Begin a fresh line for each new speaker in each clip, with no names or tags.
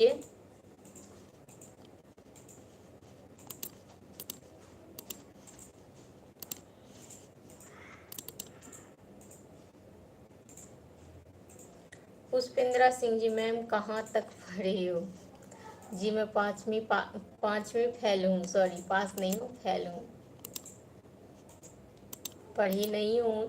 ये पुष्पेंद्रा सिंह जी, मैम कहाँ तक पढ़ी हो? जी मैं पाँचवीं फेल हूँ, सॉरी पास नहीं हूँ, फेल हूँ, पढ़ी नहीं हूँ।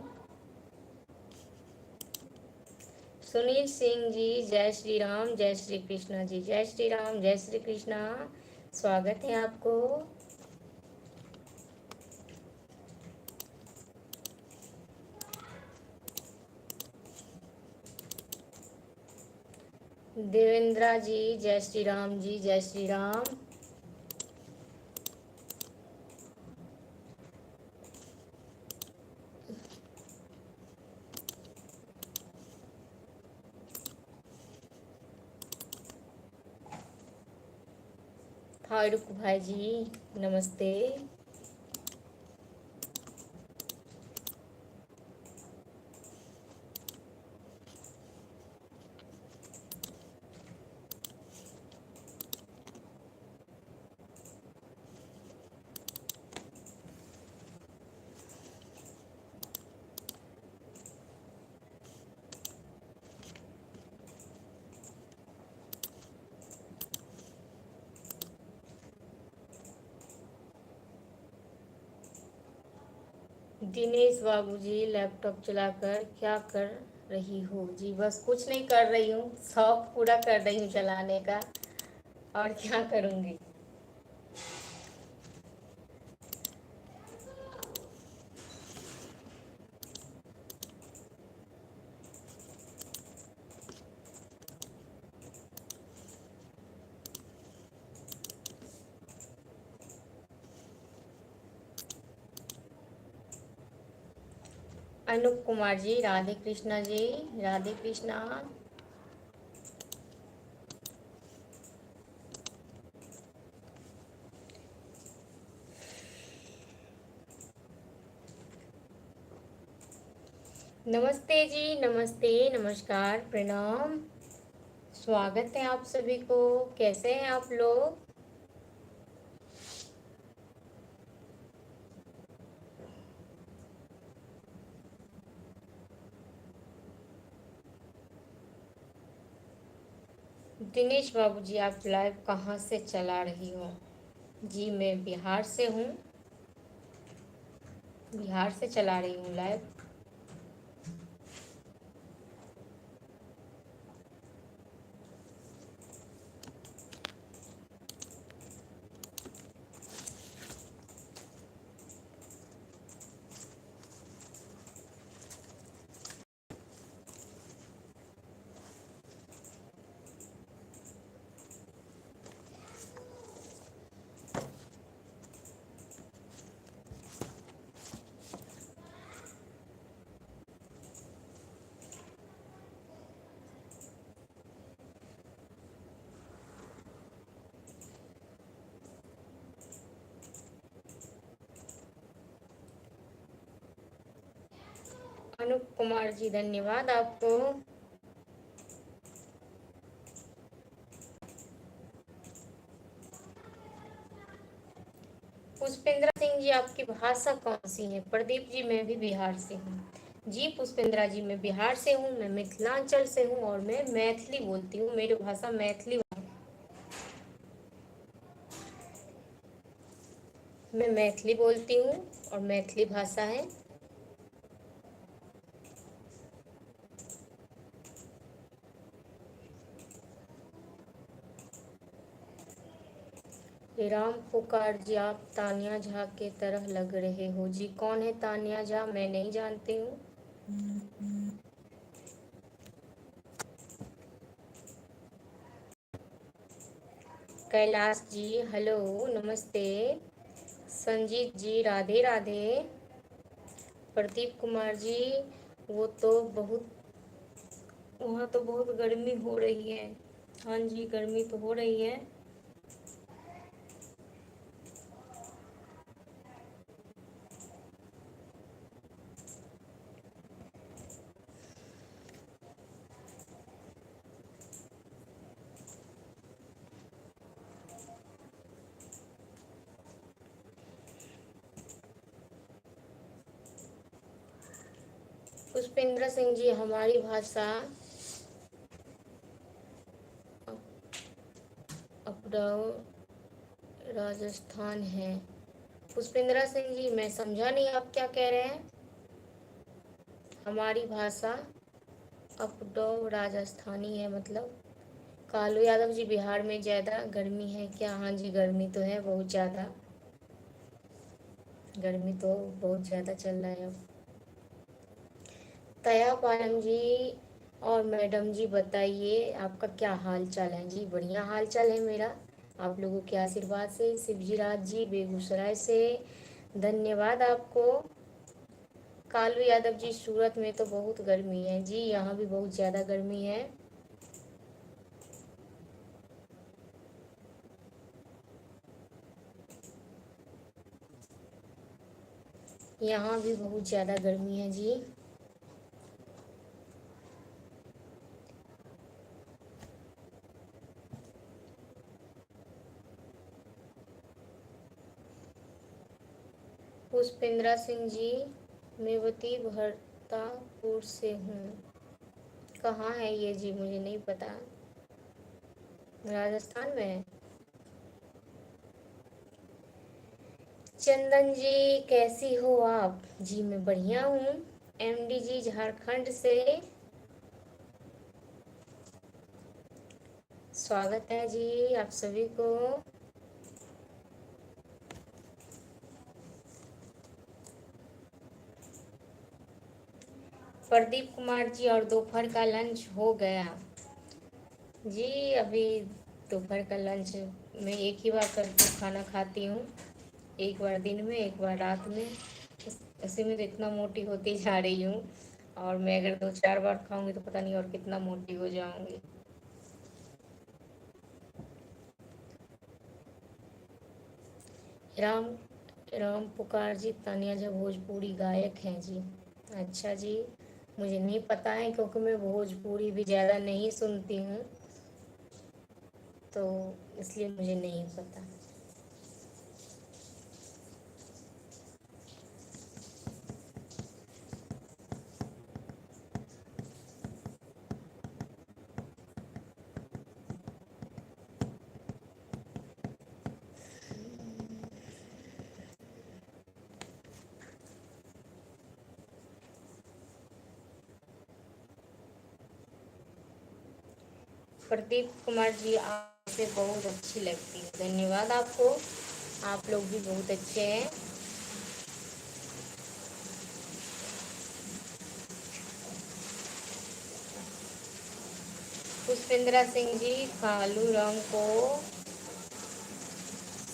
सुनील सिंह जी, जय श्री राम, जय श्री कृष्णा जी, जय श्री राम, जय श्री कृष्णा, स्वागत है आपको। देवेंद्रा जी, जय श्री राम जी, जय श्री राम। फारूक भाई जी, नमस्ते। दिनेश बाबूजी, लैपटॉप चलाकर क्या कर रही हो? जी बस कुछ नहीं कर रही हूँ, शौक पूरा कर रही हूँ चलाने का, और क्या करूँगी। अनूप कुमार जी, राधे कृष्णा जी, राधे कृष्णा। नमस्ते जी, नमस्ते, नमस्कार, प्रणाम, स्वागत है आप सभी को। कैसे हैं आप लोग? दिनेश बाबूजी, आप लाइव कहाँ से चला रही हो? जी मैं बिहार से हूँ, बिहार से चला रही हूँ लाइव। अनूप कुमार जी, धन्यवाद आपको। पुष्पेंद्रा सिंह जी, आपकी भाषा कौन सी है? प्रदीप जी, मैं भी बिहार से हूँ। जी पुष्पेंद्रा जी, मैं बिहार से हूँ, मैं मिथिलांचल से हूँ और मैं मैथिली बोलती हूँ, मेरी भाषा मैथिली। मैं मैथिली बोलती हूँ और मैथिली भाषा है। राम पुकार जी, आप तानिया झा के तरह लग रहे हो। जी कौन है तानिया झा? मैं नहीं जानती हूँ। कैलाश जी, हेलो, नमस्ते। संजीत जी, राधे राधे। प्रदीप कुमार जी, वो तो बहुत, वहाँ तो बहुत गर्मी हो रही है। हाँ जी, गर्मी तो हो रही है। पुष्पेंद्र सिंह जी, हमारी भाषा अपडाउ राजस्थान है। पुष्पेंद्र सिंह जी, मैं समझा नहीं आप क्या कह रहे हैं। हमारी भाषा अपडाउ राजस्थानी है मतलब। कालू यादव जी, बिहार में ज़्यादा गर्मी है क्या? हाँ जी, गर्मी तो है बहुत ज़्यादा। गर्मी तो बहुत ज़्यादा चल रहा है अब। तया पालम जी और मैडम जी, बताइए आपका क्या हाल चाल है जी? बढ़िया हाल चाल है मेरा, आप लोगों के आशीर्वाद से। शिवजी राज जी बेगूसराय से, धन्यवाद आपको। कालू यादव जी, सूरत में तो बहुत गर्मी है जी, यहाँ भी बहुत ज़्यादा गर्मी है। यहाँ भी बहुत ज़्यादा गर्मी है जी। पुष्पेंद्रा सिंह जी, मेवती भरतापुर से हूँ। कहाँ है ये जी? मुझे नहीं पता। राजस्थान में है। चंदन जी, कैसी हो आप? जी मैं बढ़िया हूँ। एमडी जी, झारखंड से स्वागत है जी आप सभी को। प्रदीप कुमार जी, और दोपहर का लंच हो गया? जी अभी दोपहर का लंच मैं एक ही बार करके खाना खाती हूँ, एक बार दिन में एक बार रात में। उसी में तो इतना मोटी होती जा रही हूँ, और मैं अगर 2-4 बार खाऊंगी तो पता नहीं और कितना मोटी हो जाऊंगी। राम राम पुकार जी, तानिया झा भोजपुरी गायक हैं जी। अच्छा जी, मुझे नहीं पता है क्योंकि मैं भोजपुरी भी ज़्यादा नहीं सुनती हूँ, तो इसलिए मुझे नहीं पता। प्रदीप कुमार जी, आपसे बहुत अच्छी लगती है, धन्यवाद आपको। आप लोग भी बहुत अच्छे हैं। पुष्पेंद्रा सिंह जी, कालू राम को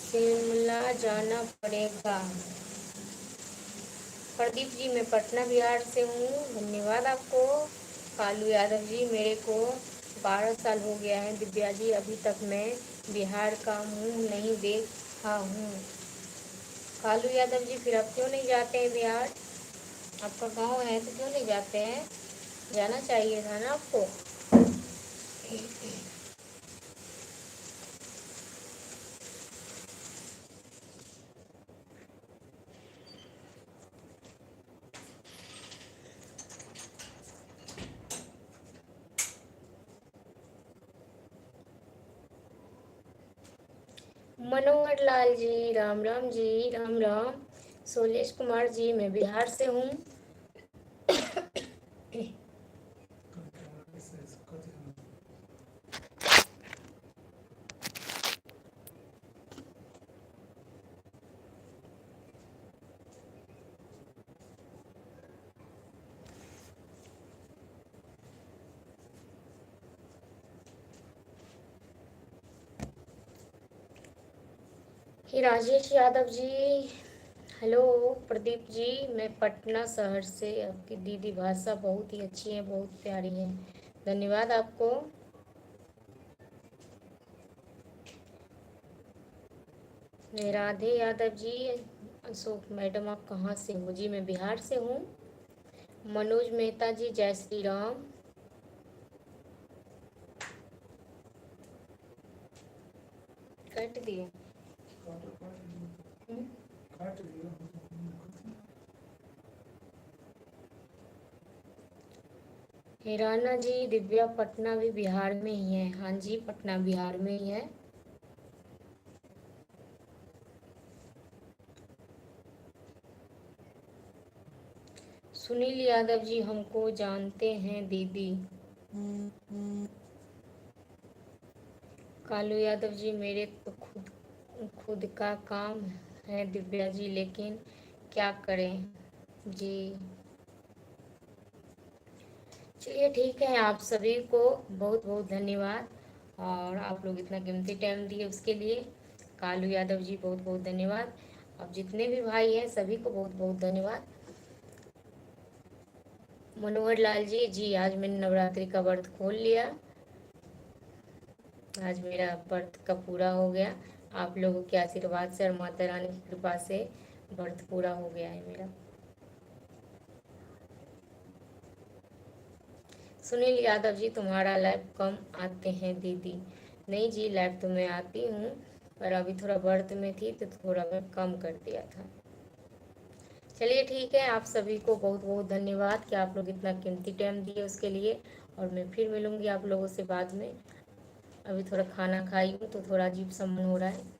शिमला जाना पड़ेगा। प्रदीप जी, मैं पटना बिहार से हूँ, धन्यवाद आपको। कालू यादव जी, मेरे को 12 साल हो गया है दिव्या जी, अभी तक मैं बिहार का मुंह नहीं देखा हूँ। कालू यादव जी, फिर आप क्यों नहीं जाते हैं बिहार? आपका गांव है तो क्यों नहीं जाते हैं? जाना चाहिए था ना आपको। मनोहर लाल जी, राम राम जी, राम राम। शोलेश कुमार जी, मैं बिहार से हूँ। कि राजेश यादव जी, हेलो। प्रदीप जी, मैं पटना शहर से। आपकी दीदी भाषा बहुत ही अच्छी है, बहुत प्यारी है, धन्यवाद आपको। राधे यादव जी, अशोक मैडम, आप कहाँ से हो जी? मैं बिहार से हूँ। मनोज मेहता जी, जय श्री राम। कट दिए। हिराना जी, दिव्या पटना भी बिहार में ही है। हाँ जी, पटना बिहार में ही है। सुनील यादव जी, हमको जानते हैं दीदी। कालू यादव जी, मेरे तो खुद खुद का काम है दिव्या जी, लेकिन क्या करें जी। चलिए ठीक है, आप सभी को बहुत बहुत धन्यवाद, और आप लोग इतना कीमती टाइम दिए उसके लिए। कालू यादव जी, बहुत बहुत धन्यवाद। अब जितने भी भाई हैं सभी को बहुत बहुत धन्यवाद। मनोहर लाल जी, जी आज मैंने नवरात्रि का व्रत खोल लिया। आज मेरा व्रत का पूरा हो गया। आप लोगों के आशीर्वाद से और माता रानी की कृपा से व्रत पूरा हो गया है मेरा। सुनील यादव जी, तुम्हारा लाइव कम आते हैं दीदी। नहीं जी, लाइव तो मैं आती हूँ, पर अभी थोड़ा व्रत में थी तो थोड़ा मैं कम कर दिया था। चलिए ठीक है, आप सभी को बहुत बहुत धन्यवाद कि आप लोग इतना कीमती टाइम दिए उसके लिए। और मैं फिर मिलूंगी आप लोगों से बाद में। अभी थोड़ा खाना खाई हूँ तो थोड़ा अजीब सा मन हो रहा है।